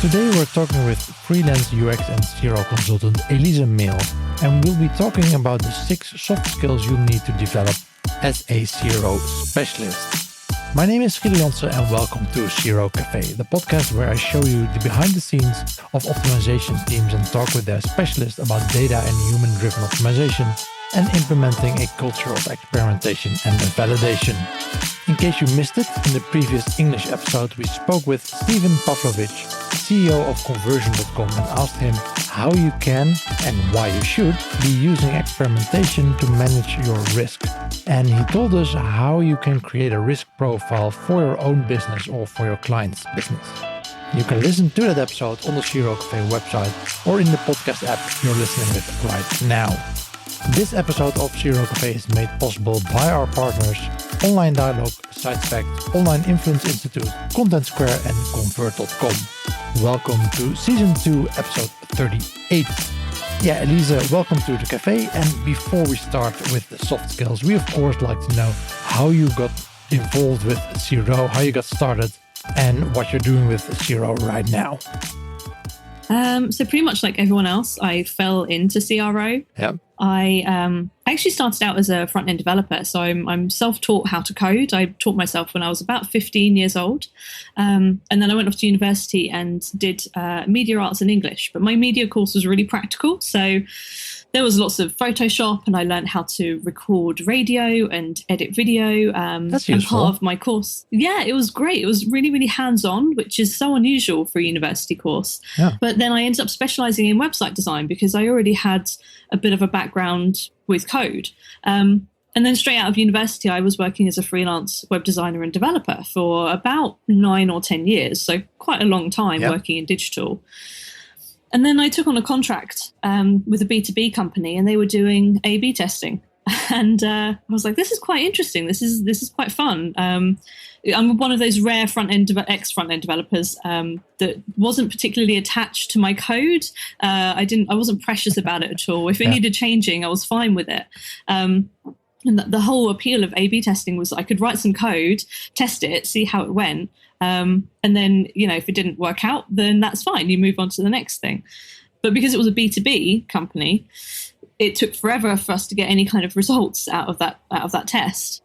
Today we're talking with freelance UX and CRO consultant Elise Maile, and we'll be talking about the 6 soft skills you need to develop as a CRO specialist. My name is Guido Jansen and welcome to CRO Cafe, the podcast where I show you the behind the scenes of optimization teams and talk with their specialists about data and human-driven optimization and implementing a culture of experimentation and validation. In case you missed it, in the previous English episode we spoke with Steven Pavlovic, CEO of Conversion.com, and asked him how you can and why you should be using experimentation to manage your risk. And he told us how you can create a risk profile for your own business or for your client's business. You can listen to that episode on the CRO Cafe website or in the podcast app you're listening with right now. This episode of CRO Cafe is made possible by our partners Online Dialogue, SiteFact, Online Influence Institute, Content Square and Convert.com. Welcome to Season 2, Episode 38. Yeah, Elise, welcome to the cafe. And before we start with the soft skills, we of course like to know how you got involved with CRO, how you got started, and what you're doing with CRO right now. So pretty much like everyone else, I fell into CRO. Yeah. I actually started out as a front-end developer. So I'm self-taught how to code. I taught myself when I was about 15 years old. And then I went off to university and did media arts and English. But my media course was really practical. So there was lots of Photoshop and I learned how to record radio and edit video. That's useful. And part of my course. Yeah, it was great. It was really, really hands-on, which is so unusual for a university course. Yeah. But then I ended up specializing in website design because I already had a bit of a background with code. And then straight out of university, I was working as a freelance web designer and developer for about 9 or 10 years. So quite a long time working in digital. And then I took on a contract with a B2B company and they were doing A/B testing. And I was like, this is quite interesting. This is quite fun. I'm one of those rare ex-front-end developers that wasn't particularly attached to my code. I wasn't precious about it at all. If it needed changing, I was fine with it. And the whole appeal of A/B testing was I could write some code, test it, see how it went. And then, if it didn't work out, then that's fine. You move on to the next thing. But because it was a B2B company, it took forever for us to get any kind of results out of that test.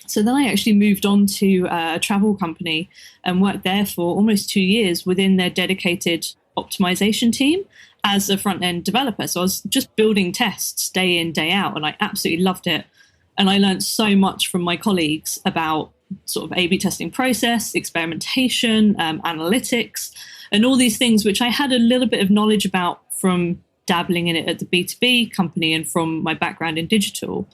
So then I actually moved on to a travel company and worked there for almost 2 years within their dedicated optimization team as a front-end developer. So I was just building tests day in, day out, and I absolutely loved it. And I learned so much from my colleagues about sort of A/B testing process, experimentation, analytics, and all these things, which I had a little bit of knowledge about from dabbling in it at the B2B company and from my background in digital.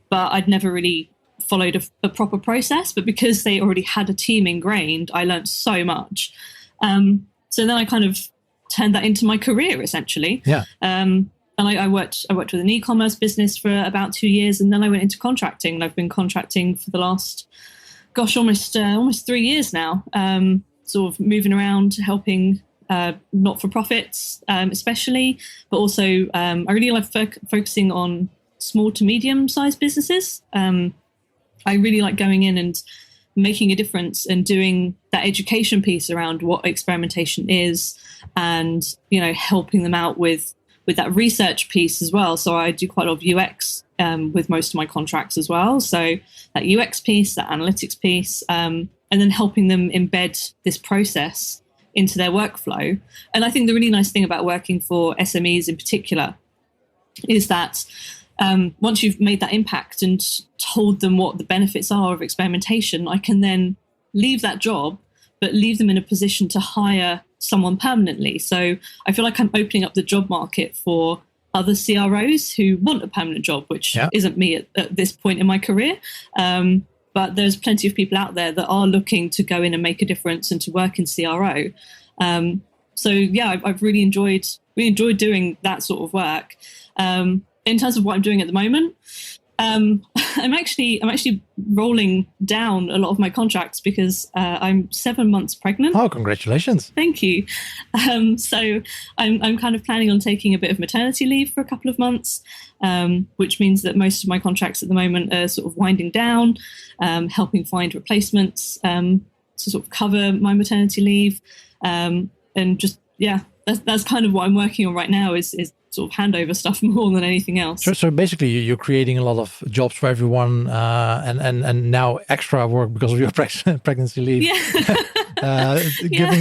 But I'd never really followed a proper process. But because they already had a team ingrained, I learned so much. So then I kind of turned that into my career, essentially. Yeah. And I worked with an e-commerce business for about 2 years, and then I went into contracting. And I've been contracting for the last, almost 3 years now. Sort of moving around, helping not-for-profits, especially, but also I really like focusing on small to medium-sized businesses. I really like going in and making a difference and doing that education piece around what experimentation is, and helping them out with that research piece as well. So I do quite a lot of UX with most of my contracts as well. So that UX piece, that analytics piece, and then helping them embed this process into their workflow. And I think the really nice thing about working for SMEs in particular is that once you've made that impact and told them what the benefits are of experimentation, I can then leave that job, but leave them in a position to hire someone permanently. So I feel like I'm opening up the job market for other CROs who want a permanent job, which isn't me at this point in my career. But there's plenty of people out there that are looking to go in and make a difference and to work in CRO. So yeah, I've really enjoyed doing that sort of work. In terms of what I'm doing at the moment, I'm actually rolling down a lot of my contracts because I'm 7 months pregnant. Oh, congratulations! Thank you. So I'm kind of planning on taking a bit of maternity leave for a couple of months, which means that most of my contracts at the moment are sort of winding down, helping find replacements. to sort of cover my maternity leave, and just that's kind of what I'm working on right now is sort of handover stuff more than anything else. So basically, you're creating a lot of jobs for everyone, and now extra work because of your pregnancy leave. Yeah.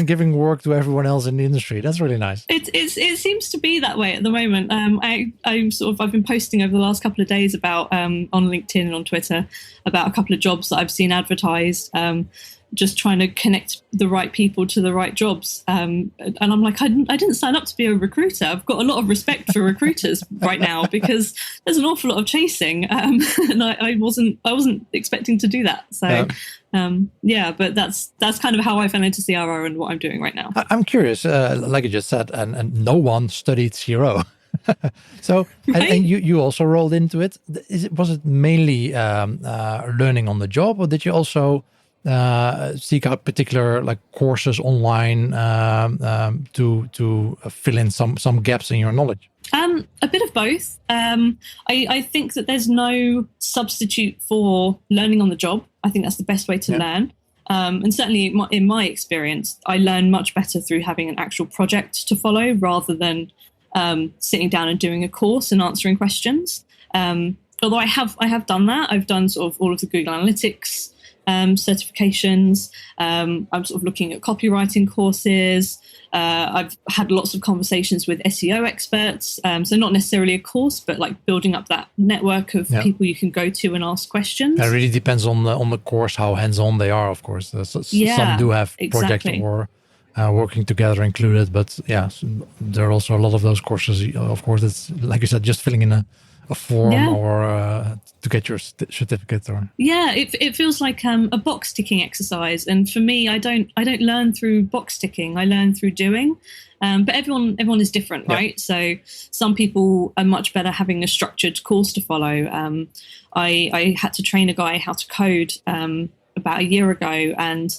Giving work to everyone else in the industry. That's really nice. It seems to be that way at the moment. I've been posting over the last couple of days about on LinkedIn and on Twitter about a couple of jobs that I've seen advertised. Just trying to connect the right people to the right jobs. And I'm like, I didn't sign up to be a recruiter. I've got a lot of respect for recruiters right now because there's an awful lot of chasing. And I wasn't expecting to do that. So but that's kind of how I fell into CRO and what I'm doing right now. I'm curious, like you just said, and no one studied CRO. So, right? and you also rolled into it. Was it mainly learning on the job, or did you also seek out particular like courses online to fill in some gaps in your knowledge? A bit of both. I think that there's no substitute for learning on the job. I think that's the best way to learn. And certainly in my experience, I learn much better through having an actual project to follow rather than sitting down and doing a course and answering questions. Although I have done that. I've done sort of all of the Google Analytics certifications. I'm sort of looking at copywriting courses. I've had lots of conversations with SEO experts. So not necessarily a course, but like building up that network of people you can go to and ask questions. It really depends on the course, how hands-on they are, of course. Some do have project or working together included, but there are also a lot of those courses. Of course, it's like you said, just filling in a form or to get your certificate. Or it feels like a box ticking exercise, and for me, I don't learn through box ticking. I learn through doing. But everyone is different, right? So some people are much better having a structured course to follow. I had to train a guy how to code about a year ago, and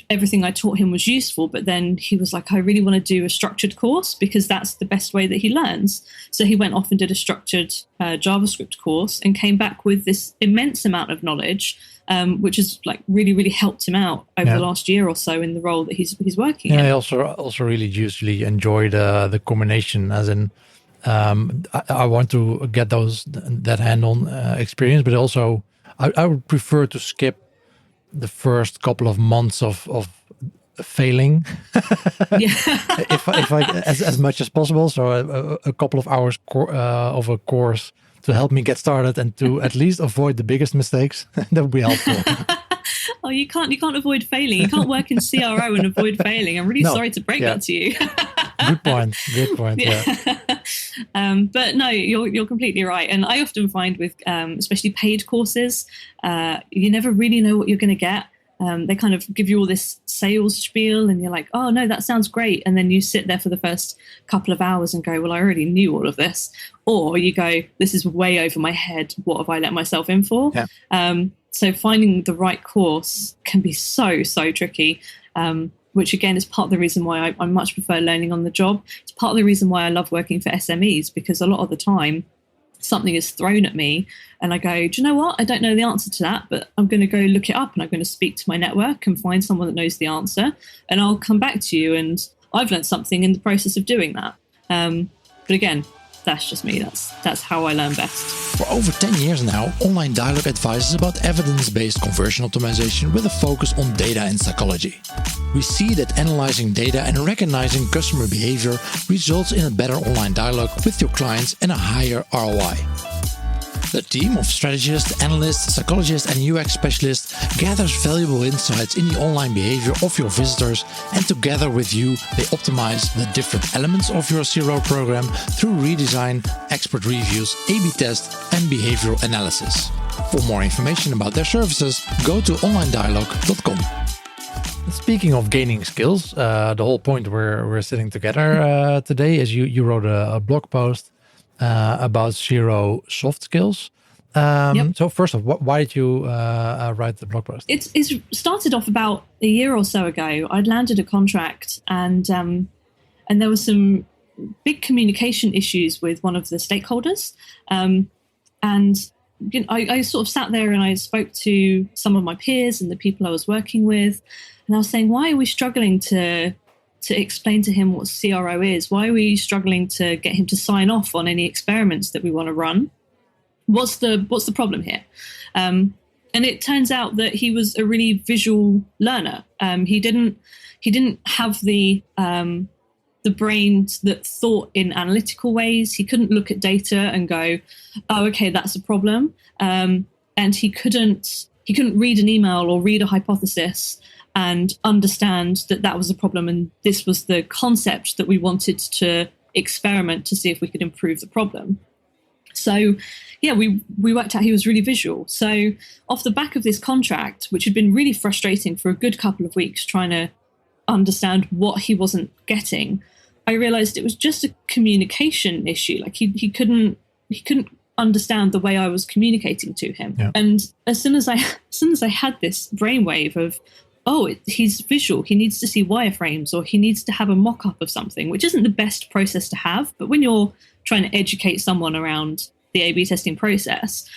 everything I taught him was useful, but then he was like, I really want to do a structured course because that's the best way that he learns. So he went off and did a structured JavaScript course and came back with this immense amount of knowledge, which has like really, really helped him out over the last year or so in the role that he's working in. I also really usually enjoy the combination, as in I want to get that hand-on experience, but also I would prefer to skip the first couple of months of failing, if I as much as possible. So a couple of hours of a course to help me get started and to at least avoid the biggest mistakes. That would be helpful. Oh, you can't avoid failing. You can't work in CRO and avoid failing. I'm really sorry to break that to you. Good point. But no, you're completely right. And I often find with especially paid courses, you never really know what you're going to get. They kind of give you all this sales spiel and you're like, oh no, that sounds great. And then you sit there for the first couple of hours and go, well, I already knew all of this. Or you go, this is way over my head. What have I let myself in for? So finding the right course can be so tricky, which again is part of the reason why I much prefer learning on the job. It's part of the reason why I love working for SMEs, because a lot of the time something is thrown at me and I go, do you know what? I don't know the answer to that, but I'm going to go look it up and I'm going to speak to my network and find someone that knows the answer, and I'll come back to you. And I've learned something in the process of doing that. But again, that's just me. That's how I learn best. For over 10 years now, Online Dialogue advises about evidence-based conversion optimization with a focus on data and psychology. We see that analyzing data and recognizing customer behavior results in a better online dialogue with your clients and a higher ROI. The team of strategists, analysts, psychologists, and UX specialists gathers valuable insights in the online behavior of your visitors, and together with you, they optimize the different elements of your CRO program through redesign, expert reviews, A/B tests, and behavioral analysis. For more information about their services, go to onlinedialogue.com. Speaking of gaining skills, the whole point we're sitting together today is you wrote a blog post about CRO soft skills. So first off, why did you write the blog post? It's started off about a year or so ago. I'd landed a contract and there were some big communication issues with one of the stakeholders. And I sort of sat there and I spoke to some of my peers and the people I was working with, and I was saying, why are we struggling to explain to him what CRO is? Why are we struggling to get him to sign off on any experiments that we want to run? What's the problem here? And it turns out that he was a really visual learner. He didn't have the brain that thought in analytical ways. He couldn't look at data and go, oh, okay, that's a problem. And he couldn't read an email or read a hypothesis and understand that was a problem. And this was the concept that we wanted to experiment to see if we could improve the problem. So, yeah, we worked out he was really visual. So off the back of this contract, which had been really frustrating for a good couple of weeks, trying to understand what he wasn't getting, I realized it was just a communication issue. Like he couldn't understand the way I was communicating to him. Yeah. And as soon as I had this brainwave of, he's visual, he needs to see wireframes, or he needs to have a mock-up of something, which isn't the best process to have. But when you're trying to educate someone around the A/B testing process,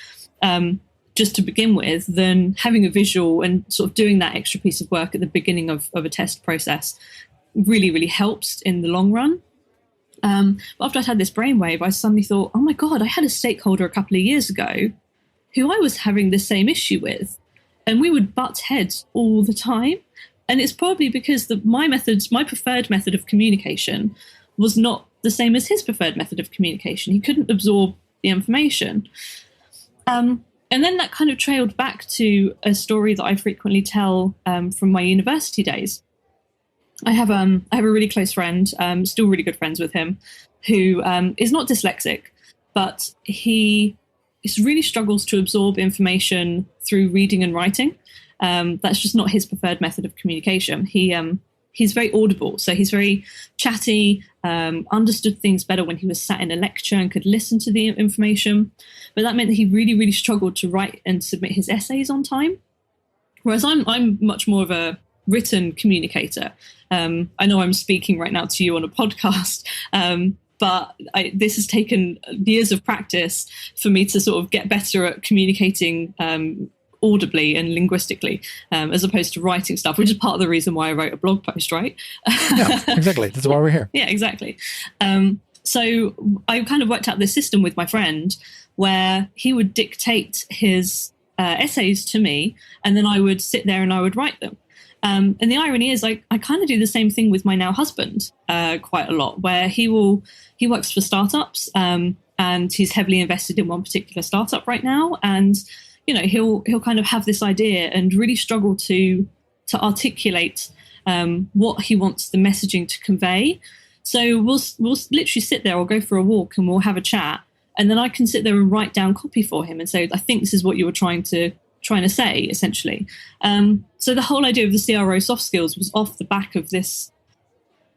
just to begin with, then having a visual and sort of doing that extra piece of work at the beginning of a test process really, really helps in the long run. But after I'd had this brainwave, I suddenly thought, oh my God, I had a stakeholder a couple of years ago who I was having the same issue with, and we would butt heads all the time. And it's probably because my preferred method of communication was not the same as his preferred method of communication. He couldn't absorb the information. And then that kind of trailed back to a story that I frequently tell from my university days. I have a really close friend, still really good friends with him, who is not dyslexic, but he really struggles to absorb information through reading and writing. That's just not his preferred method of communication. He's very audible, so he's very chatty, understood things better when he was sat in a lecture and could listen to the information. But that meant that he really, really struggled to write and submit his essays on time. Whereas I'm much more of a written communicator. I know I'm speaking right now to you on a podcast, but this has taken years of practice for me to sort of get better at communicating audibly and linguistically, as opposed to writing stuff, which is part of the reason why I wrote a blog post, right? Yeah, exactly. That's why we're here. Yeah, exactly. So I kind of worked out this system with my friend where he would dictate his essays to me, and then I would sit there and I would write them. And the irony is I kind of do the same thing with my now husband quite a lot, where he works for startups, and he's heavily invested in one particular startup right now. And, he'll kind of have this idea and really struggle to articulate what he wants the messaging to convey. So we'll literally sit there or go for a walk and we'll have a chat. And then I can sit there and write down copy for him and say, I think this is what you were trying to say, essentially. So the whole idea of the CRO soft skills was off the back of this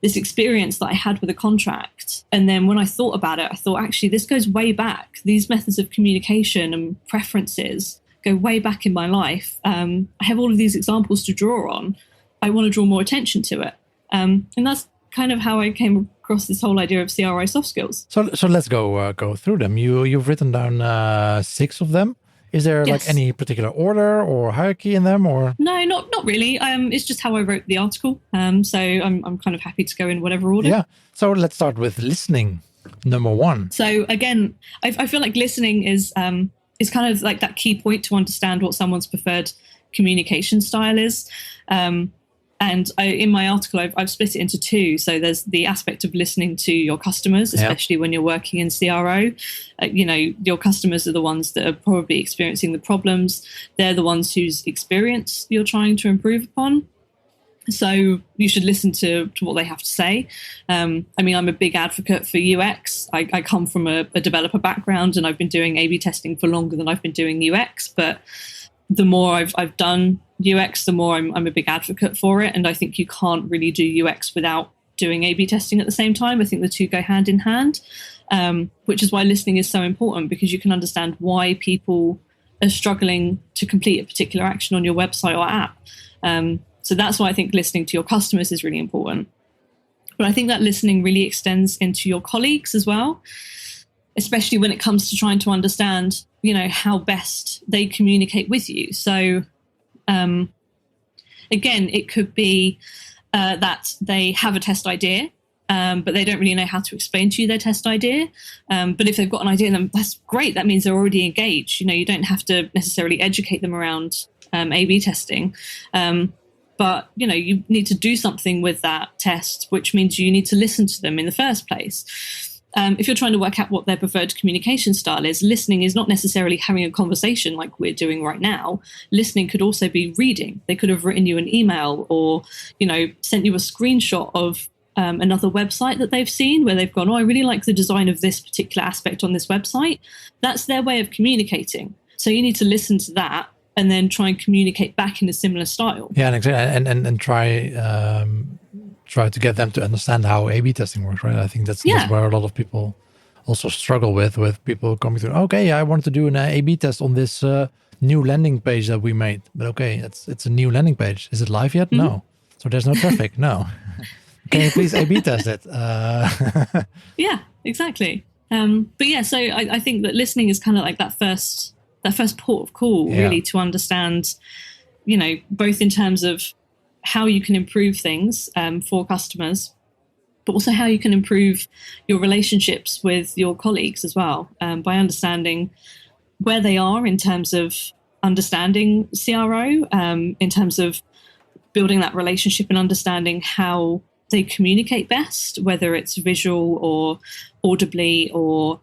experience that I had with a contract. And then when I thought about it, I thought, actually, this goes way back. These methods of communication and preferences go way back in my life. I have all of these examples to draw on. I want to draw more attention to it. And that's kind of how I came across this whole idea of CRO soft skills. So let's go through them. You've written down 6 of them. Is there like any particular order or hierarchy in them, or? No, not really. It's just how I wrote the article. So I'm kind of happy to go in whatever order. Yeah. So let's start with listening, number 1. So again, I feel like listening is kind of like that key point to understand what someone's preferred communication style is. And in my article, I've split it into 2. So there's the aspect of listening to your customers, especially when you're working in CRO. Your customers are the ones that are probably experiencing the problems. They're the ones whose experience you're trying to improve upon. So you should listen to what they have to say. I'm a big advocate for UX. I come from a developer background, and I've been doing A/B testing for longer than I've been doing UX. But the more I've done UX, the more I'm a big advocate for it. And I think you can't really do UX without doing A/B testing at the same time. I think the 2 go hand in hand, which is why listening is so important, because you can understand why people are struggling to complete a particular action on your website or app. So that's why I think listening to your customers is really important. But I think that listening really extends into your colleagues as well. especially when it comes to trying to understand, how best they communicate with you. So again, it could be that they have a test idea, but they don't really know how to explain to you their test idea. But if they've got an idea, then that's great. That means they're already engaged. You don't have to necessarily educate them around A/B testing. But, you need to do something with that test, which means you need to listen to them in the first place. If you're trying to work out what their preferred communication style is, listening is not necessarily having a conversation like we're doing right now. Listening could also be reading. They could have written you an email or, sent you a screenshot of another website that they've seen where they've gone, I really like the design of this particular aspect on this website. That's their way of communicating. So you need to listen to that and then try and communicate back in a similar style. Yeah, and try to get them to understand how A/B testing works, right? I think that's where a lot of people also struggle with people coming through. Okay, I want to do an A/B test on this new landing page that we made, but okay, it's a new landing page. Is it live yet? Mm-hmm. No. So there's no traffic. No. Can you please A/B test it? Yeah, exactly. But yeah, so I think that listening is kind of like that first port of call, really, to understand, both in terms of how you can improve things for customers, but also how you can improve your relationships with your colleagues as well, by understanding where they are in terms of understanding CRO, in terms of building that relationship and understanding how they communicate best, whether it's visual or audibly or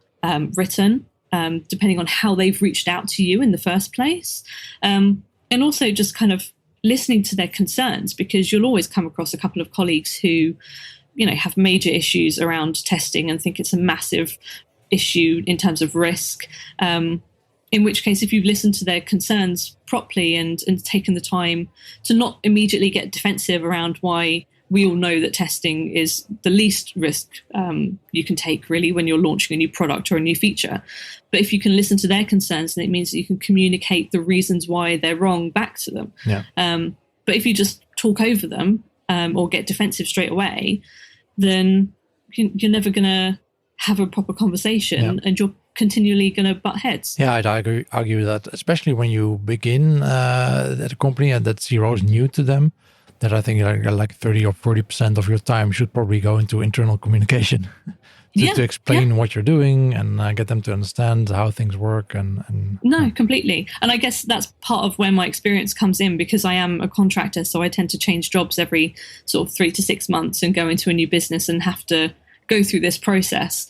written, depending on how they've reached out to you in the first place. And also just kind of listening to their concerns, because you'll always come across a couple of colleagues who, have major issues around testing and think it's a massive issue in terms of risk. In which case, if you've listened to their concerns properly and taken the time to not immediately get defensive around why we all know that testing is the least risk you can take, really, when you're launching a new product or a new feature. But if you can listen to their concerns, then it means that you can communicate the reasons why they're wrong back to them. Yeah. But if you just talk over them or get defensive straight away, then you're never going to have a proper conversation, and you're continually going to butt heads. Yeah, I'd argue that, especially when you begin at a company and that CRO is new to them, that I think like 30 or 40% of your time should probably go into internal communication to explain what you're doing and get them to understand how things work. No, completely. And I guess that's part of where my experience comes in, because I am a contractor, so I tend to change jobs every sort of 3 to 6 months and go into a new business and have to go through this process.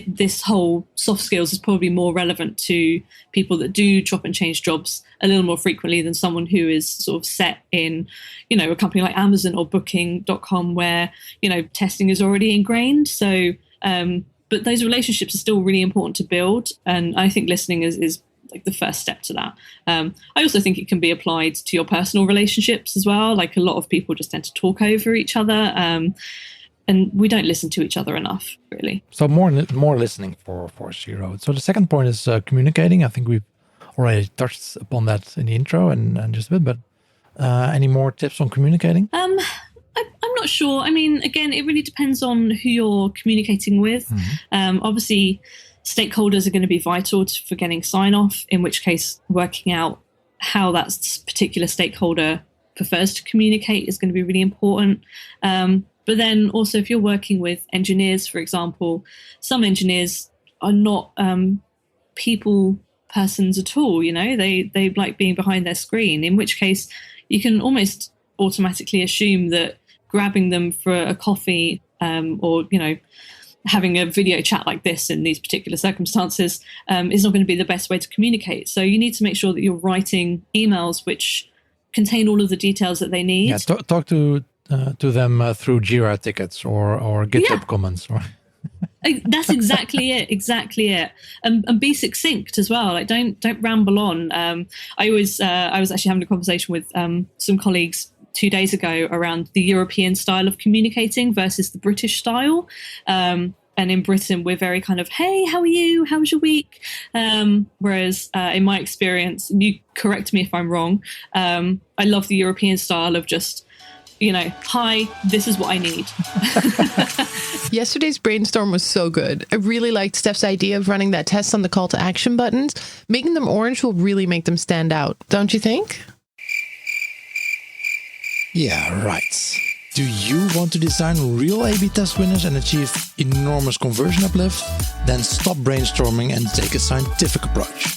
This whole soft skills is probably more relevant to people that do chop and change jobs a little more frequently than someone who is sort of set in, a company like Amazon or Booking.com where, testing is already ingrained. So, but those relationships are still really important to build. And I think listening is like the first step to that. I also think it can be applied to your personal relationships as well. Like a lot of people just tend to talk over each other. And we don't listen to each other enough, really. So more listening for CRO. So the second point is communicating. I think we've already touched upon that in the intro and just a bit, but any more tips on communicating? I'm not sure. I mean, again, it really depends on who you're communicating with. Mm-hmm. Obviously, stakeholders are going to be vital for getting sign-off, in which case working out how that particular stakeholder prefers to communicate is going to be really important. But then also, if you're working with engineers, for example, some engineers are not people persons at all. They like being behind their screen, in which case you can almost automatically assume that grabbing them for a coffee or, having a video chat like this in these particular circumstances is not going to be the best way to communicate. So you need to make sure that you're writing emails which contain all of the details that they need. Yeah, talk to them through Jira tickets or GitHub comments. That's exactly it. And be succinct as well. Like don't ramble on. I was actually having a conversation with some colleagues 2 days ago around the European style of communicating versus the British style. And in Britain, we're very kind of, hey, how are you? How was your week? Whereas in my experience, and you correct me if I'm wrong, I love the European style of just, hi, this is what I need. Yesterday's brainstorm was so good. I really liked Steph's idea of running that test on the call to action buttons. Making them orange will really make them stand out, don't you think? Yeah, right. Do you want to design real A/B test winners and achieve enormous conversion uplift? Then stop brainstorming and take a scientific approach.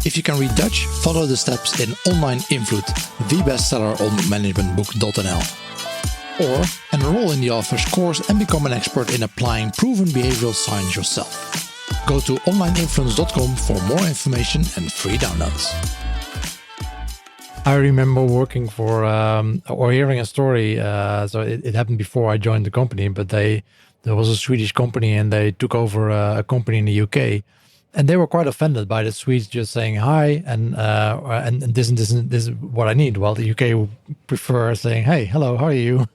If you can read Dutch, follow the steps in Online Invloed, the bestseller on managementbook.nl. Or enroll in the author's course and become an expert in applying proven behavioral science yourself. Go to onlineinfluence.com for more information and free downloads. I remember working for or hearing a story. So it happened before I joined the company, but there was a Swedish company and they took over a company in the UK, and they were quite offended by the Swedes just saying hi and this is what I need. While the UK would prefer saying, hey, hello, how are you?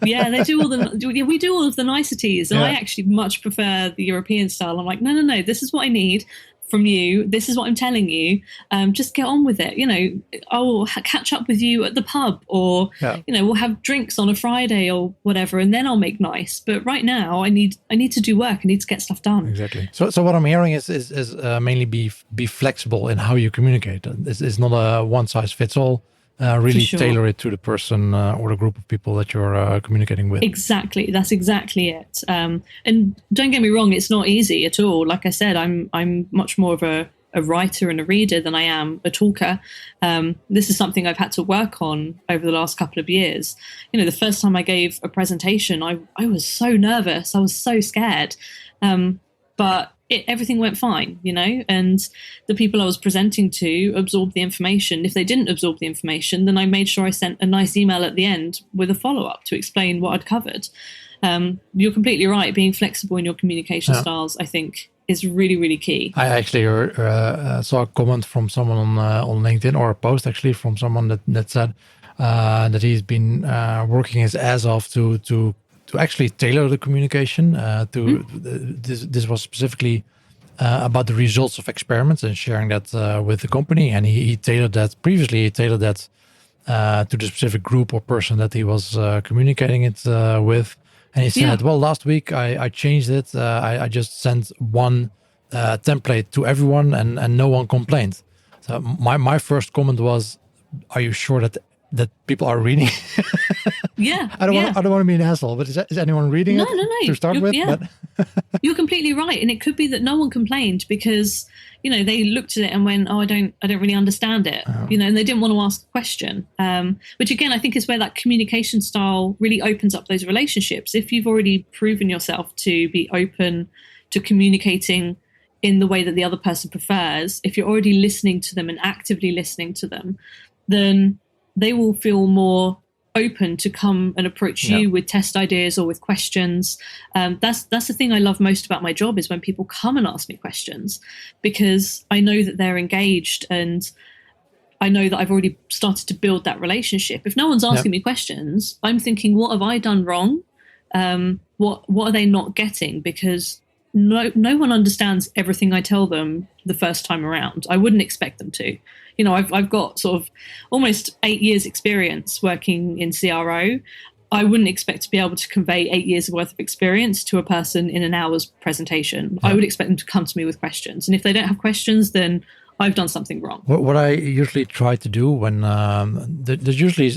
Yeah, we do all of the niceties, and I actually much prefer the European style. I'm like, no, this is what I need from you. This is what I'm telling you. Just get on with it. I'll catch up with you at the pub, or we'll have drinks on a Friday or whatever, and then I'll make nice. But right now, I need to do work. I need to get stuff done. Exactly. So what I'm hearing is mainly be flexible in how you communicate. It's not a one size fits all. Really tailor it to the person or the group of people that you're communicating with. Exactly. That's exactly it. And don't get me wrong, it's not easy at all. Like I said, I'm much more of a writer and a reader than I am a talker. This is something I've had to work on over the last couple of years. The first time I gave a presentation, I was so nervous. I was so scared. But everything went fine, and the people I was presenting to absorbed the information. If they didn't absorb the information, then I made sure I sent a nice email at the end with a follow-up to explain what I'd covered. You're completely right. Being flexible in your communication styles, I think, is really, really key. I actually saw a comment from someone on LinkedIn, or a post actually from someone that said that he's been working his ass off to actually tailor the communication this was specifically about the results of experiments and sharing that with the company. And he tailored that to the specific group or person that he was communicating it with. And he said, well, last week I changed it. I just sent one template to everyone and no one complained. So my first comment was, are you sure that people are reading? Yeah. I don't want to be an asshole, but is anyone reading it? No. To start with? Yeah. You're completely right. And it could be that no one complained because, they looked at it and went, oh, I don't really understand it. Oh. And they didn't want to ask a question. Which again, I think is where that communication style really opens up those relationships. If you've already proven yourself to be open to communicating in the way that the other person prefers, if you're already listening to them and actively listening to them, then they will feel more open to come and approach you with test ideas or with questions. That's the thing I love most about my job, is when people come and ask me questions, because I know that they're engaged and I know that I've already started to build that relationship. If no one's asking me questions, I'm thinking, what have I done wrong? What are they not getting? Because no one understands everything I tell them the first time around. I wouldn't expect them to. I've got sort of almost 8 years experience working in CRO. I wouldn't expect to be able to convey 8 years worth of experience to a person in an hour's presentation. I would expect them to come to me with questions. And if they don't have questions, then I've done something wrong. What I usually try to do when there's usually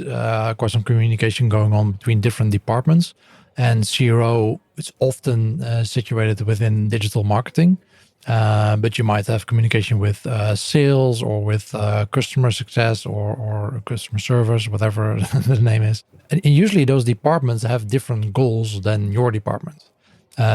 quite some communication going on between different departments, and CRO is often situated within digital marketing. But you might have communication with sales or with customer success or customer service, whatever the name is. And usually those departments have different goals than your department.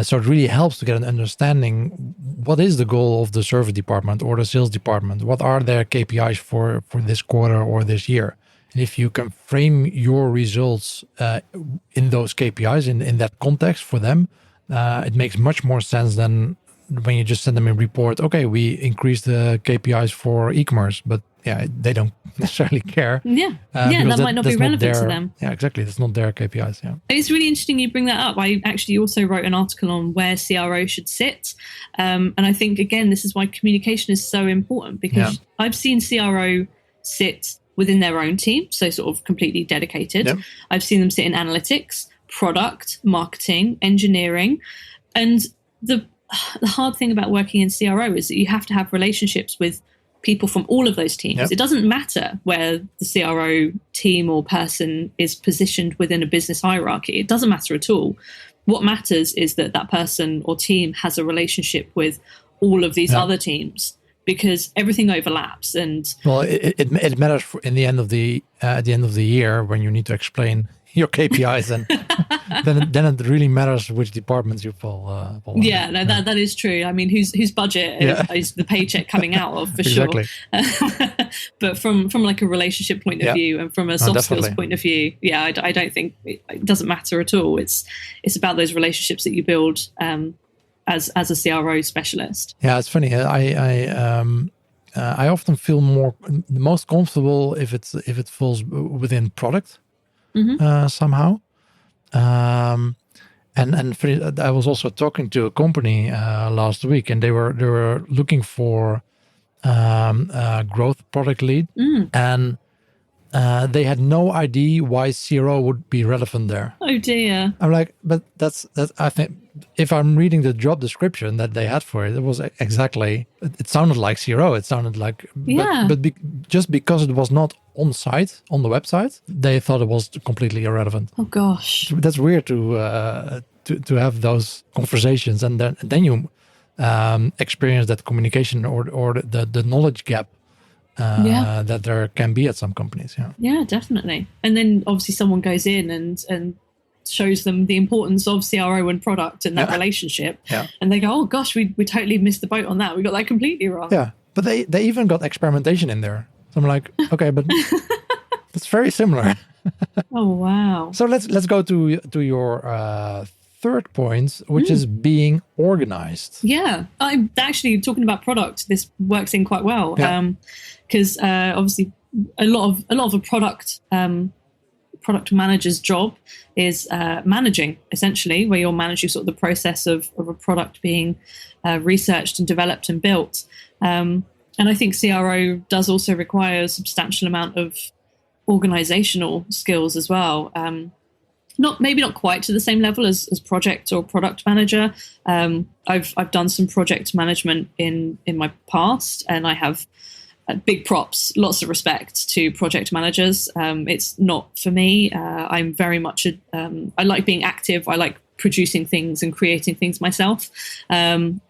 So it really helps to get an understanding, what is the goal of the service department or the sales department? What are their KPIs for this quarter or this year? And if you can frame your results in those KPIs, in that context for them, it makes much more sense than when you just send them a report. Okay, we increased the KPIs for e-commerce, but they don't necessarily care. That might not be relevant to them. Yeah, exactly. That's not their KPIs. Yeah, it's really interesting you bring that up. I actually also wrote an article on where CRO should sit, and I think again this is why communication is so important, because I've seen CRO sit within their own team, so sort of completely dedicated. I've seen them sit in analytics, product, marketing, engineering. And the hard thing about working in CRO is that you have to have relationships with people from all of those teams. Yep. It doesn't matter where the CRO team or person is positioned within a business hierarchy. It doesn't matter at all. What matters is that that person or team has a relationship with all of these other teams, because everything overlaps. And well, it matters in the end of at the end of the year when you need to explain your KPIs, and then it really matters which departments you fall yeah, under. no, that is true. I mean, whose budget is the paycheck coming out of, for Exactly. sure. But from like a relationship point of view and from a soft skills point of view, I don't think it doesn't matter at all. It's about those relationships that you build as a CRO specialist. Yeah, it's funny. I often feel most comfortable if it falls within product. Somehow. And I was also talking to a company last week, and they were looking for a growth product lead, and they had no idea why CRO would be relevant there. Oh dear. I'm like, but that's I think if I'm reading the job description that they had for it, it was exactly, it sounded like CRO. It sounded like, just because it was not on site, on the website, they thought it was completely irrelevant. Oh gosh. That's weird to have those conversations, and then you experience that communication or the knowledge gap that there can be at some companies. Yeah, definitely. And then obviously someone goes in and shows them the importance of CRO and product and that relationship. Yeah. And they go, oh gosh, we totally missed the boat on that. We got that completely wrong. Yeah. But they even got experimentation in there. So I'm like, okay, but it's very similar. Oh wow. So let's go to your third point, which is being organized. Yeah. I'm actually talking about product. This works in quite well. Because obviously a lot of a product manager's job is managing, essentially, where you're managing sort of the process of a product being researched and developed and built. And I think CRO does also require a substantial amount of organizational skills as well. Maybe not quite to the same level as project or product manager. I've done some project management in my past, and I have big props, lots of respect to project managers. It's not for me. I'm very much I like being active. I like producing things and creating things myself. And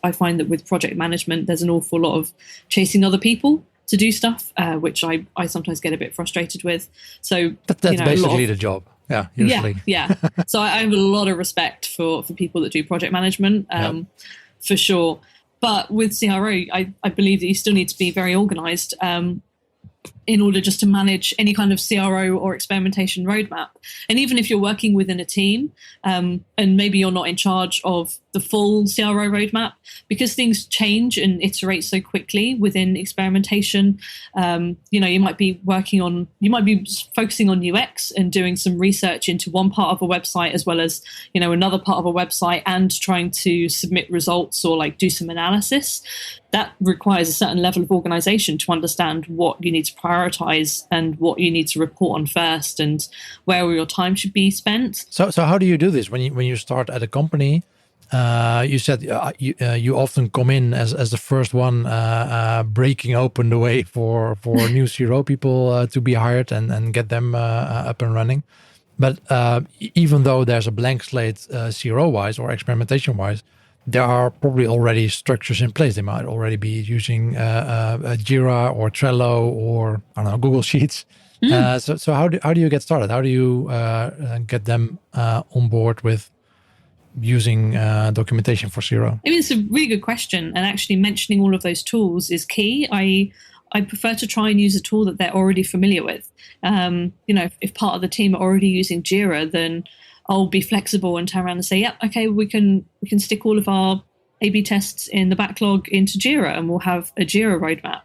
I find that with project management, there's an awful lot of chasing other people to do stuff, which I sometimes get a bit frustrated with. So that's basically the job. Yeah, usually. Yeah. So I have a lot of respect for people that do project management, for sure. But with CRO, I believe that you still need to be very organized in order just to manage any kind of CRO or experimentation roadmap. And even if you're working within a team, and maybe you're not in charge of the full CRO roadmap, because things change and iterate so quickly within experimentation, you might be focusing on UX and doing some research into one part of a website as well as, another part of a website, and trying to submit results or like do some analysis. That requires a certain level of organization to understand what you need to prioritize and what you need to report on first, and where all your time should be spent. So how do you do this when you start at a company? You said you often come in as the first one, breaking open the way for new CRO people to be hired and get them up and running. But even though there's a blank slate CRO wise or experimentation wise, there are probably already structures in place. They might already be using Jira or Trello or Google Sheets. So how do you get started? How do you get them on board with using documentation for CRO? I mean, it's a really good question, and actually mentioning all of those tools is key. I prefer to try and use a tool that they're already familiar with. If part of the team are already using Jira, then I'll be flexible and turn around and say, "Yep, okay, we can stick all of our A/B tests in the backlog into Jira, and we'll have a Jira roadmap."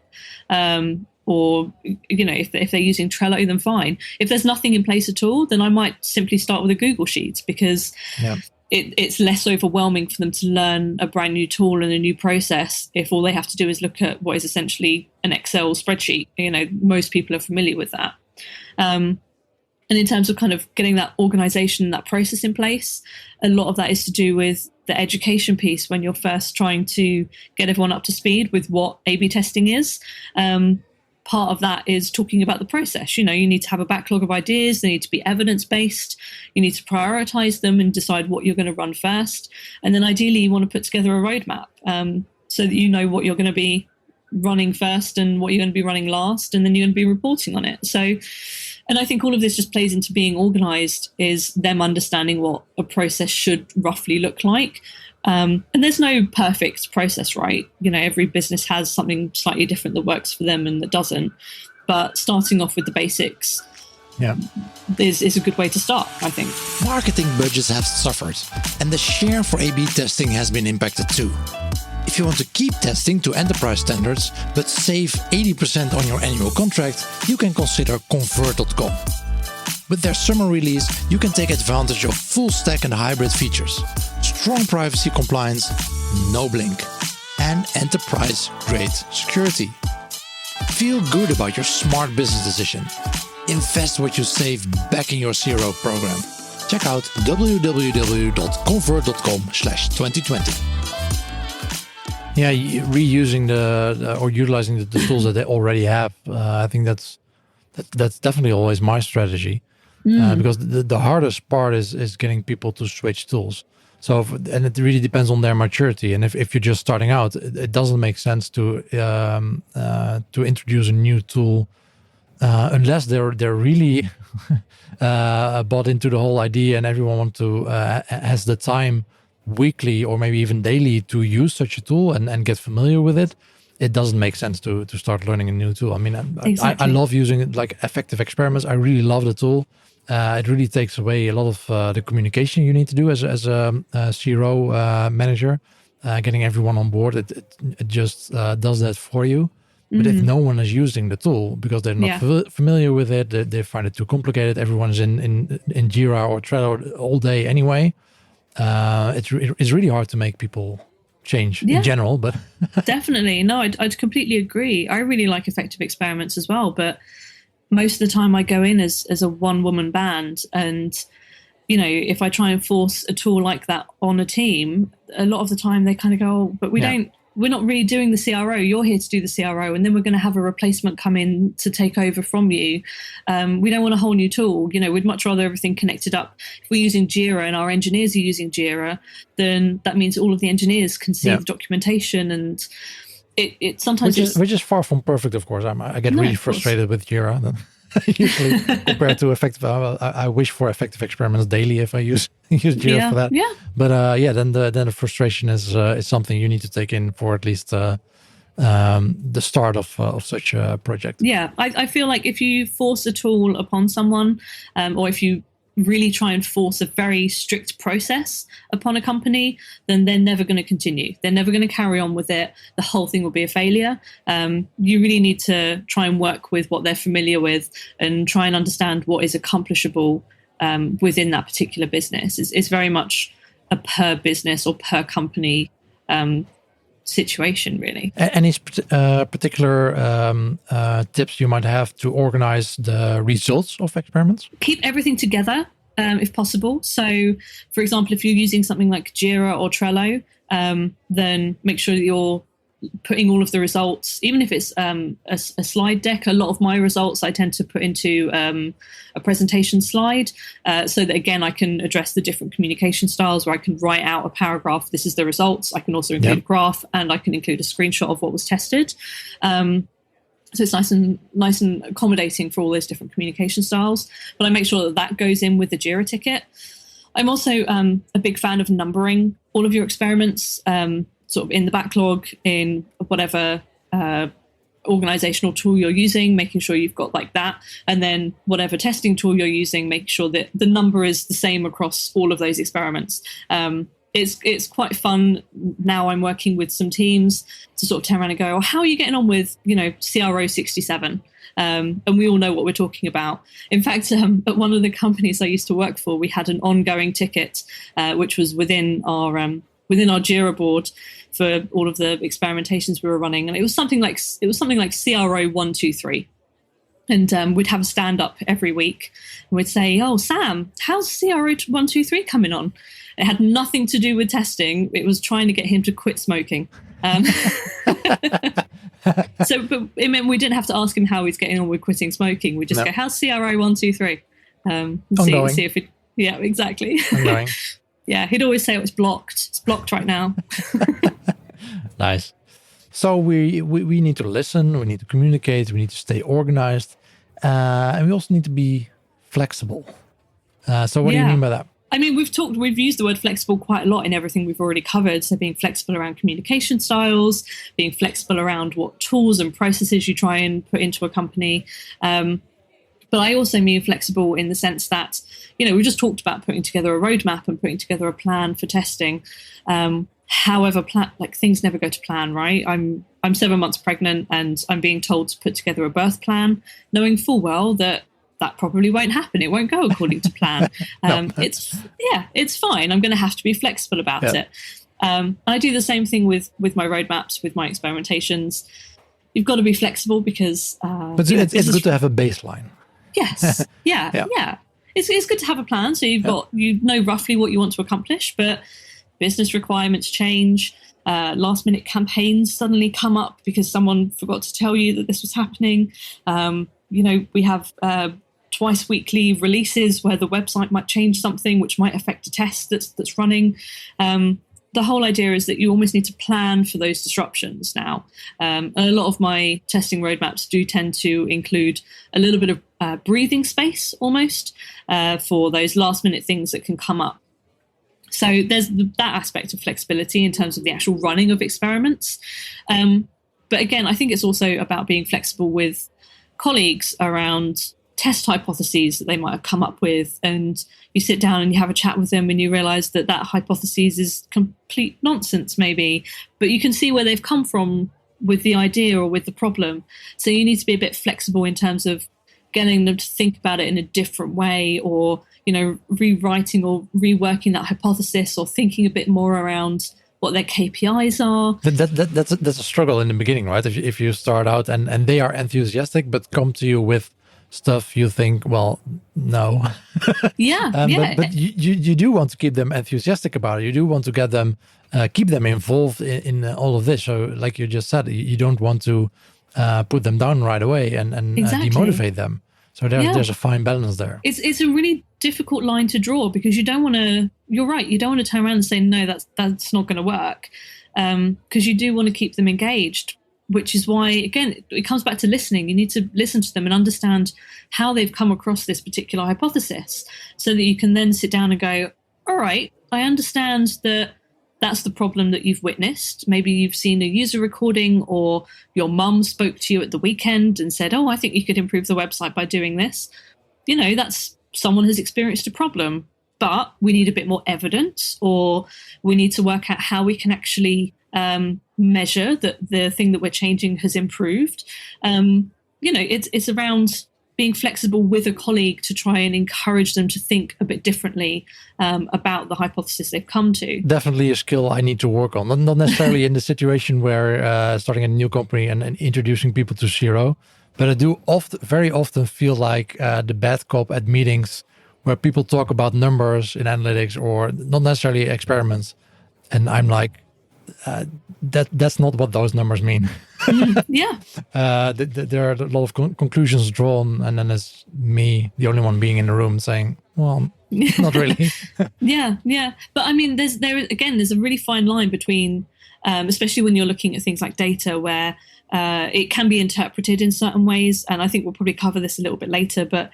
Or if they're using Trello, then fine. If there's nothing in place at all, then I might simply start with a Google Sheets, because it's less overwhelming for them to learn a brand new tool and a new process if all they have to do is look at what is essentially an Excel spreadsheet. Most people are familiar with that. And And in terms of kind of getting that organization, that process in place, a lot of that is to do with the education piece when you're first trying to get everyone up to speed with what A/B testing is. Part of that is talking about the process. You need to have a backlog of ideas. They need to be evidence-based. You need to prioritize them and decide what you're going to run first. And then ideally, you want to put together a roadmap so that you know what you're going to be running first and what you're going to be running last, and then you're going to be reporting on it. So, and I think all of this just plays into being organized, is them understanding what a process should roughly look like. And there's no perfect process, right? Every business has something slightly different that works for them and that doesn't. But starting off with the basics is a good way to start, I think. Marketing budgets have suffered, and the share for A/B testing has been impacted too. If you want to keep testing to enterprise standards, but save 80% on your annual contract, you can consider Convert.com. With their summer release, you can take advantage of full stack and hybrid features, strong privacy compliance, no blink, and enterprise-grade security. Feel good about your smart business decision. Invest what you save back in your CRO program. Check out www.convert.com/2020. Yeah, reusing or utilizing the tools that they already have. I think that's definitely always my strategy, because the hardest part is getting people to switch tools. So, and it really depends on their maturity. And if you're just starting out, it doesn't make sense to introduce a new tool unless they're really bought into the whole idea, and everyone has the time weekly or maybe even daily to use such a tool and get familiar with it. It doesn't make sense to start learning a new tool. I mean, exactly. I love using it, like effective experiments. I really love the tool. It really takes away a lot of the communication you need to do as a CRO manager. Getting everyone on board, it just does that for you. But if no one is using the tool because they're not familiar with it, they find it too complicated. Everyone's in Jira or Trello all day anyway. It's really hard to make people change in general, but definitely. No, I'd completely agree. I really like effective experiments as well, but most of the time I go in as a one-woman band, and if I try and force a tool like that on a team, a lot of the time they kind of go, oh, but we're not really doing the CRO. You're here to do the CRO, and then we're going to have a replacement come in to take over from you. We don't want a whole new tool. We'd much rather everything connected up. If we're using Jira and our engineers are using Jira, then that means all of the engineers can see the documentation, and it sometimes which is far from perfect, of course. I get really frustrated with Jira. Usually compared to effective, I wish for effective experiments daily if I use Jira for that. Yeah. But then the frustration is something you need to take in for at least the start of such a project. Yeah, I feel like if you force a tool upon someone, or if you really try and force a very strict process upon a company, then they're never going to continue. They're never going to carry on with it. The whole thing will be a failure. You really need to try and work with what they're familiar with and try and understand what is accomplishable within that particular business. It's very much a per business or per company situation, really. Any particular tips you might have to organize the results of experiments? Keep everything together if possible. So, for example, if you're using something like Jira or Trello, then make sure that you're putting all of the results, even if it's a slide deck. A lot of my results I tend to put into a presentation slide, so that again I can address the different communication styles, where I can write out a paragraph, this is the results. I can also include a graph, and I can include a screenshot of what was tested. So it's nice and accommodating for all those different communication styles. But I make sure that goes in with the Jira ticket. I'm also a big fan of numbering all of your experiments, sort of in the backlog, in whatever organizational tool you're using, making sure you've got like that. And then whatever testing tool you're using, make sure that the number is the same across all of those experiments. It's quite fun. Now I'm working with some teams to sort of turn around and go, oh, how are you getting on with, CRO 67? And we all know what we're talking about. In fact, at one of the companies I used to work for, we had an ongoing ticket, which was within our Jira board for all of the experimentations we were running, and it was something like CRO 123. And we'd have a stand-up every week. And we'd say, oh, Sam, how's CRO 123 coming on? It had nothing to do with testing. It was trying to get him to quit smoking. But it meant we didn't have to ask him how he's getting on with quitting smoking. We just go, how's CRO 123? See if it, yeah, exactly. Yeah, he'd always say it was blocked. It's blocked right now. Nice. So we need to listen, we need to communicate, we need to stay organized, and we also need to be flexible. So what do you mean by that? I mean, we've used the word flexible quite a lot in everything we've already covered. So being flexible around communication styles, being flexible around what tools and processes you try and put into a company. But I also mean flexible in the sense that, we just talked about putting together a roadmap and putting together a plan for testing. However, things never go to plan, right? I'm 7 months pregnant and I'm being told to put together a birth plan, knowing full well that probably won't happen. It won't go according to plan. It's fine. I'm going to have to be flexible about it. I do the same thing with my roadmaps, with my experimentations. You've got to be flexible because... But it's good to have a baseline. Yes. Yeah. It's good to have a plan. So you know roughly what you want to accomplish, but business requirements change. Last minute campaigns suddenly come up because someone forgot to tell you that this was happening. We have twice weekly releases where the website might change something which might affect a test that's running. The whole idea is that you almost need to plan for those disruptions now. A lot of my testing roadmaps do tend to include a little bit of breathing space almost for those last minute things that can come up. So there's that aspect of flexibility in terms of the actual running of experiments. But again, I think it's also about being flexible with colleagues around test hypotheses that they might have come up with, and you sit down and you have a chat with them and you realize that hypothesis is complete nonsense maybe, but you can see where they've come from with the idea or with the problem. So you need to be a bit flexible in terms of getting them to think about it in a different way, or rewriting or reworking that hypothesis, or thinking a bit more around what their KPIs are. That's a struggle in the beginning, right? If you start out and they are enthusiastic but come to you with stuff you think, well, no. But you do want to keep them enthusiastic about it. You do want to get them, keep them involved in all of this. So like you just said, you don't want to put them down right away and demotivate them. So there's a fine balance there. It's a really difficult line to draw because you don't want to, you're right, you don't want to turn around and say, no, that's not going to work. Because you do want to keep them engaged, which is why, again, it comes back to listening. You need to listen to them and understand how they've come across this particular hypothesis so that you can then sit down and go, all right, I understand that that's the problem that you've witnessed. Maybe you've seen a user recording, or your mum spoke to you at the weekend and said, oh, I think you could improve the website by doing this. That's someone has experienced a problem, but we need a bit more evidence, or we need to work out how we can actually measure that the thing that we're changing has improved. It's around being flexible with a colleague to try and encourage them to think a bit differently about the hypothesis they've come to. Definitely a skill I need to work on. Not necessarily in the situation where starting a new company and introducing people to CRO, but I do very often feel like the bad cop at meetings where people talk about numbers in analytics or not necessarily experiments. And I'm like, that's not what those numbers mean. There are a lot of conclusions drawn, and then it's me, the only one being in the room, saying, well, not really. But I mean, there's a really fine line between, especially when you're looking at things like data, where it can be interpreted in certain ways, and I think we'll probably cover this a little bit later, but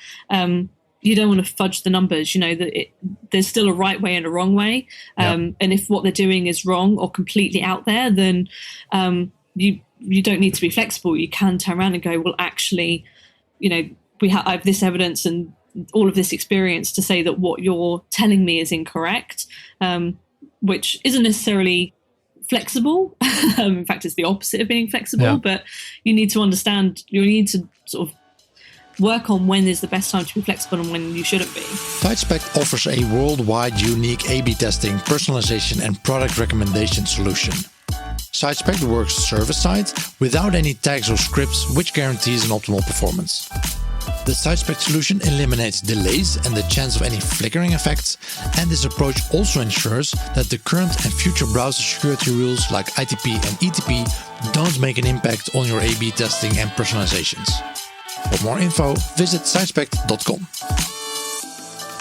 you don't want to fudge the numbers. There's still a right way and a wrong way. And if what they're doing is wrong or completely out there, then you don't need to be flexible. You can turn around and go, well, actually, I have this evidence and all of this experience to say that what you're telling me is incorrect, which isn't necessarily flexible. In fact, it's the opposite of being flexible, but you need to understand, you need to sort of work on when is the best time to be flexible and when you shouldn't be. TightSpec offers a worldwide unique A/B testing, personalization, and product recommendation solution. TightSpec works server-side without any tags or scripts, which guarantees an optimal performance. The SiteSpect solution eliminates delays and the chance of any flickering effects, and this approach also ensures that the current and future browser security rules like ITP and ETP don't make an impact on your A/B testing and personalizations. For more info, visit sitespect.com.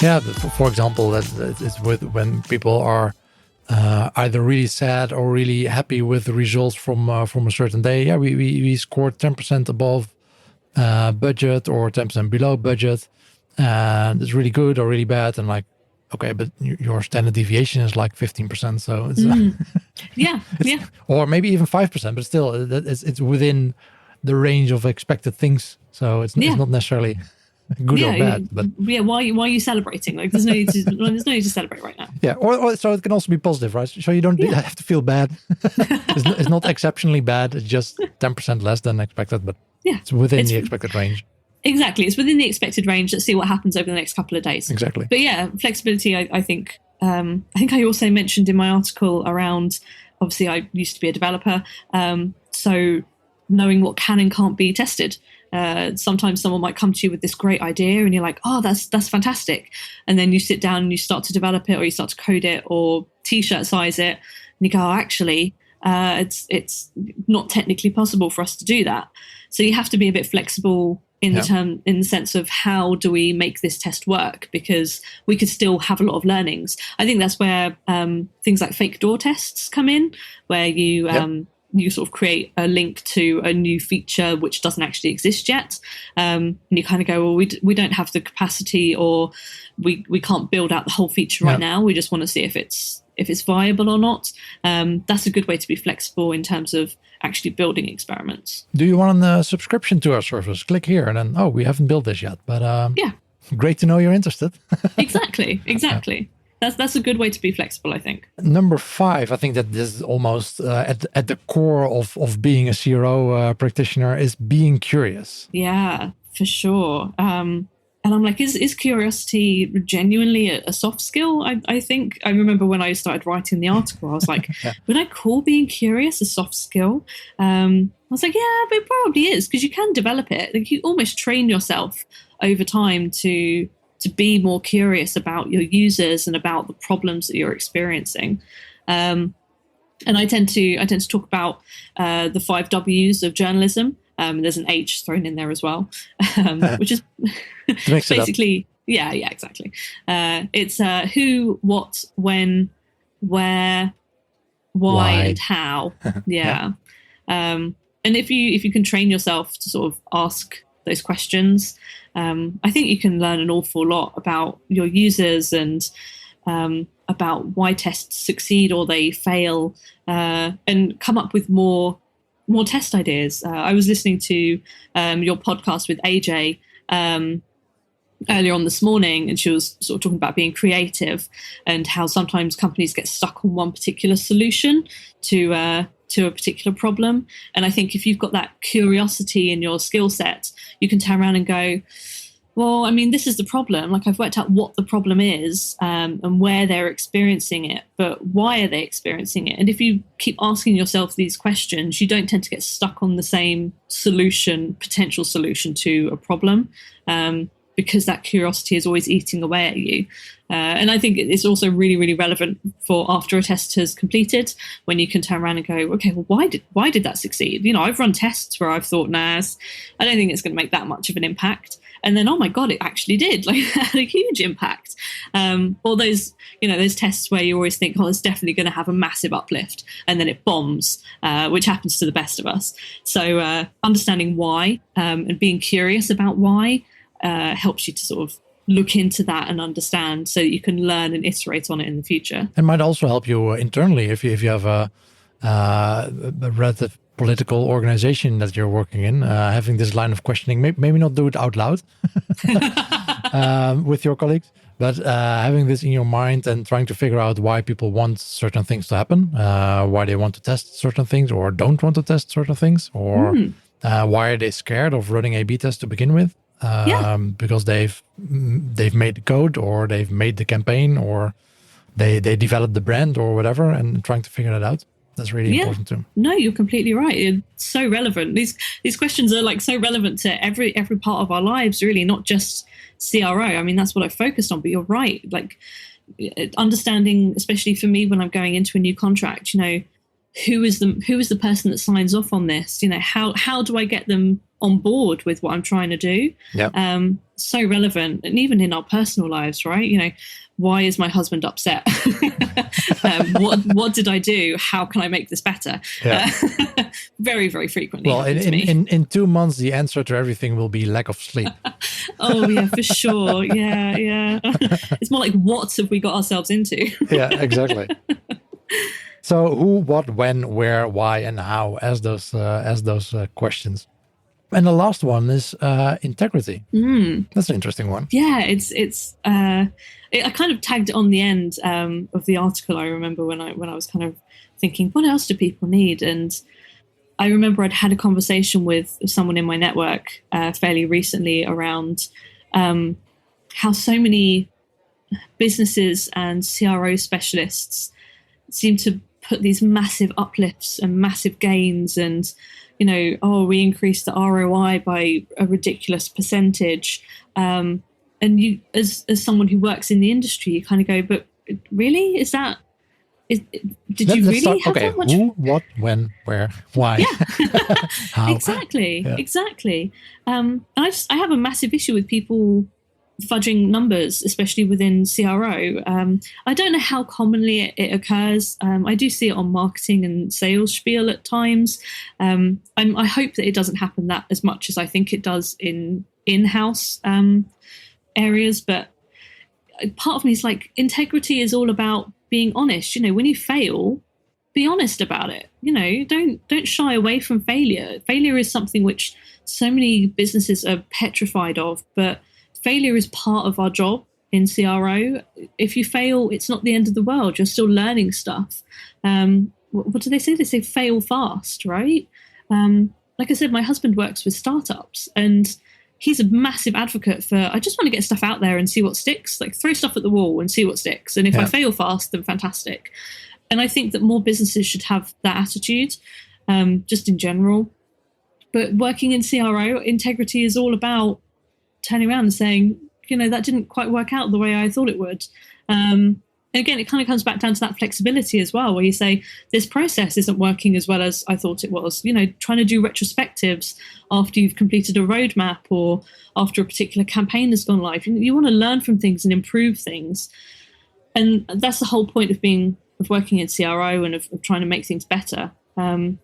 Yeah, for example, it's with when people are either really sad or really happy with the results from a certain day. Yeah, we scored 10% above budget or 10% below budget, and it's really good or really bad. And like, okay, but your standard deviation is like 15%, so it's yeah, or maybe even 5%, but still, it's within the range of expected things. So it's not necessarily good or bad, but why are you celebrating? Like, there's no need to celebrate right now. Yeah, or so it can also be positive, right? So you don't have to feel bad. It's not exceptionally bad. It's just 10% less than expected, but it's within the expected range. Exactly, it's within the expected range. Let's see what happens over the next couple of days. Exactly. But yeah, flexibility. I think I also mentioned in my article around. Obviously, I used to be a developer, so knowing what can and can't be tested. Sometimes someone might come to you with this great idea and you're like, oh, that's fantastic. And then you sit down and you start to develop it, or you start to code it or t-shirt size it. And you go, oh, actually, it's not technically possible for us to do that. So you have to be a bit flexible in the sense of how do we make this test work, because we could still have a lot of learnings. I think that's where things like fake door tests come in, where you sort of create a link to a new feature which doesn't actually exist yet. And you kind of go, well, we don't have the capacity, or we can't build out the whole feature right now. We just want to see if it's viable or not. That's a good way to be flexible in terms of actually building experiments. Do you want a subscription to our service? Click here and then, we haven't built this yet. But great to know you're interested. Exactly. That's a good way to be flexible, I think. Number 5, I think that this is almost at the core of being a CRO practitioner, is being curious. Yeah, for sure. And I'm like, is curiosity genuinely a soft skill? I think I remember when I started writing the article, I was like, would I call being curious a soft skill? I was like, yeah, but it probably is, because you can develop it. Like, you almost train yourself over time to be more curious about your users and about the problems that you're experiencing. And I tend to talk about the 5 W's of journalism. There's an H thrown in there as well, which is basically, exactly. It's who, what, when, where, why, and how. And if you can train yourself to sort of ask those questions, I think you can learn an awful lot about your users and about why tests succeed or they fail, and come up with more test ideas. I was listening to your podcast with AJ earlier on this morning, and she was sort of talking about being creative and how sometimes companies get stuck on one particular solution to a particular problem. And I think if you've got that curiosity in your skill set, you can turn around and go, well, I mean, this is the problem. Like, I've worked out what the problem is and where they're experiencing it, but why are they experiencing it? And if you keep asking yourself these questions, you don't tend to get stuck on the same potential solution to a problem, because that curiosity is always eating away at you. And I think it's also really, really relevant for after a test has completed, when you can turn around and go, okay, well, why did that succeed? You know, I've run tests where I've thought, I don't think it's going to make that much of an impact. And then, oh my God, it actually did. Like, it had a huge impact. Or those tests where you always think, oh, it's definitely going to have a massive uplift, and then it bombs, which happens to the best of us. So understanding why and being curious about why helps you to sort of look into that and understand, so that you can learn and iterate on it in the future. It might also help you internally if you have a relative political organization that you're working in, having this line of questioning. Maybe not do it out loud with your colleagues, but having this in your mind and trying to figure out why people want certain things to happen, why they want to test certain things or don't want to test certain things, or why are they scared of running A/B tests to begin with? Because they've made the code, or they've made the campaign, or they developed the brand or whatever, and trying to figure that out. That's really important too. No, you're completely right. It's so relevant. These questions are like so relevant to every part of our lives, really, not just CRO. I mean, that's what I focused on. But you're right. Like understanding, especially for me when I'm going into a new contract, you know, who is the person that signs off on this? You know, how do I get them on board with what I'm trying to do? Yeah. So relevant, and even in our personal lives, right? You know, why is my husband upset? What did I do? How can I make this better? Yeah. Very, very frequently. Well, in 2 months, the answer to everything will be lack of sleep. Oh yeah, for sure. Yeah. It's more like, what have we got ourselves into? Yeah, exactly. So who, what, when, where, why, and how, as those questions. And the last one is integrity. That's an interesting one. Yeah, I kind of tagged it on the end of the article. I remember when I was kind of thinking, what else do people need? And I remember I'd had a conversation with someone in my network fairly recently around how so many businesses and CRO specialists seem to put these massive uplifts and massive gains and, you know, oh, we increased the ROI by a ridiculous percentage. And you, as someone who works in the industry, you kind of go, but really, did you really have that much? Who, what, when, where, why? Yeah, how? Exactly. I have a massive issue with people fudging numbers, especially within CRO. I don't know how commonly it occurs. I do see it on marketing and sales spiel at times. I hope that it doesn't happen that as much as I think it does in-house areas. But part of me is like, integrity is all about being honest. You know, when you fail, be honest about it. You know, don't shy away from failure. Failure is something which so many businesses are petrified of, but failure is part of our job in CRO. If you fail, it's not the end of the world. You're still learning stuff. What do they say? They say fail fast, right? Like I said, my husband works with startups and he's a massive advocate for, I just want to get stuff out there and see what sticks, like throw stuff at the wall and see what sticks. And if I fail fast, then fantastic. And I think that more businesses should have that attitude, just in general. But working in CRO, integrity is all about turning around and saying, you know, that didn't quite work out the way I thought it would. Again, it kind of comes back down to that flexibility as well, where you say, this process isn't working as well as I thought it was. You know, trying to do retrospectives after you've completed a roadmap or after a particular campaign has gone live. You want to learn from things and improve things. And that's the whole point of working in CRO and of trying to make things better. And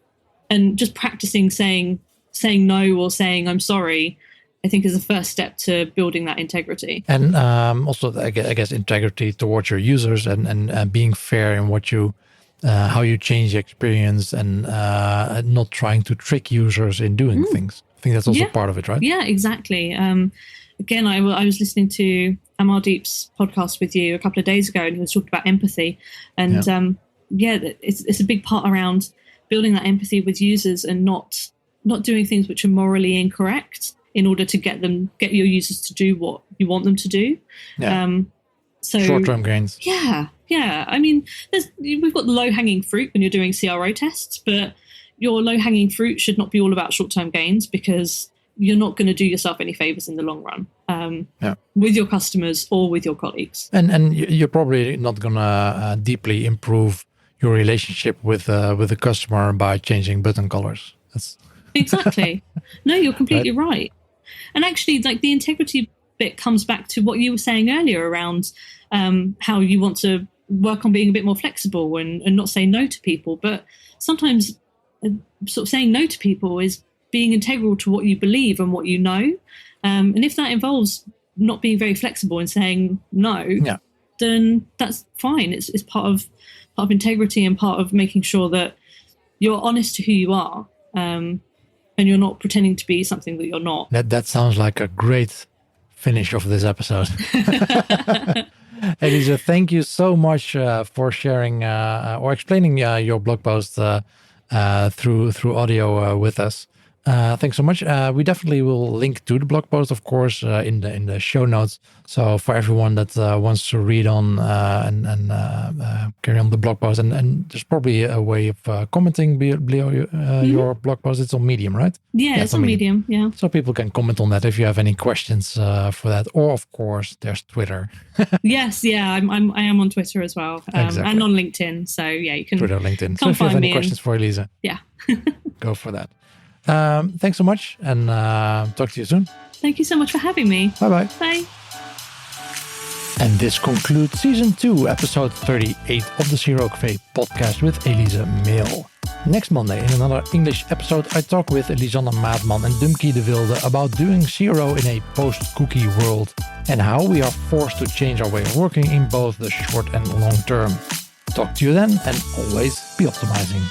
just practicing saying no or saying I'm sorry, I think is the first step to building that integrity. And also, I guess, integrity towards your users and being fair in what you, how you change the experience and not trying to trick users in doing things. I think that's also part of it, right? Yeah, exactly. Again, I was listening to Amardeep's podcast with you a couple of days ago, and he was talking about empathy. And it's a big part around building that empathy with users and not doing things which are morally incorrect in order to get your users to do what you want them to do. Yeah. So short-term gains. Yeah. I mean, we've got the low-hanging fruit when you're doing CRO tests, but your low-hanging fruit should not be all about short-term gains, because you're not going to do yourself any favors in the long run with your customers or with your colleagues. And you're probably not going to deeply improve your relationship with the customer by changing button colors. Exactly. No, you're completely right. And actually, like, the integrity bit comes back to what you were saying earlier around how you want to work on being a bit more flexible and not say no to people. But sometimes sort of saying no to people is being integral to what you believe and what you know. And if that involves not being very flexible and saying no, then that's fine. It's part of integrity and part of making sure that you're honest to who you are. And you're not pretending to be something that you're not. That sounds like a great finish of this episode. Elise, thank you so much for sharing or explaining your blog post through audio with us. Thanks so much. We definitely will link to the blog post, of course, in the show notes. So for everyone that wants to read on and carry on the blog post, and there's probably a way of commenting below your blog post. It's on Medium, right? Yeah, it's on Medium. Yeah. So people can comment on that if you have any questions for that, or of course there's Twitter. Yes, yeah, I am on Twitter as well, Exactly. and on LinkedIn. So yeah, you can Twitter, LinkedIn. So if you have any questions for Elise, yeah, go for that. Thanks so much, and talk to you soon. Thank you so much for having me. Bye-bye. Bye. And this concludes Season 2, Episode 38 of the Zero Cafe podcast with Elise Maile. Next Monday, in another English episode, I talk with Lisanne Maatman and Dumke de Wilde about doing zero in a post-cookie world and how we are forced to change our way of working in both the short and long term. Talk to you then, and always be optimizing.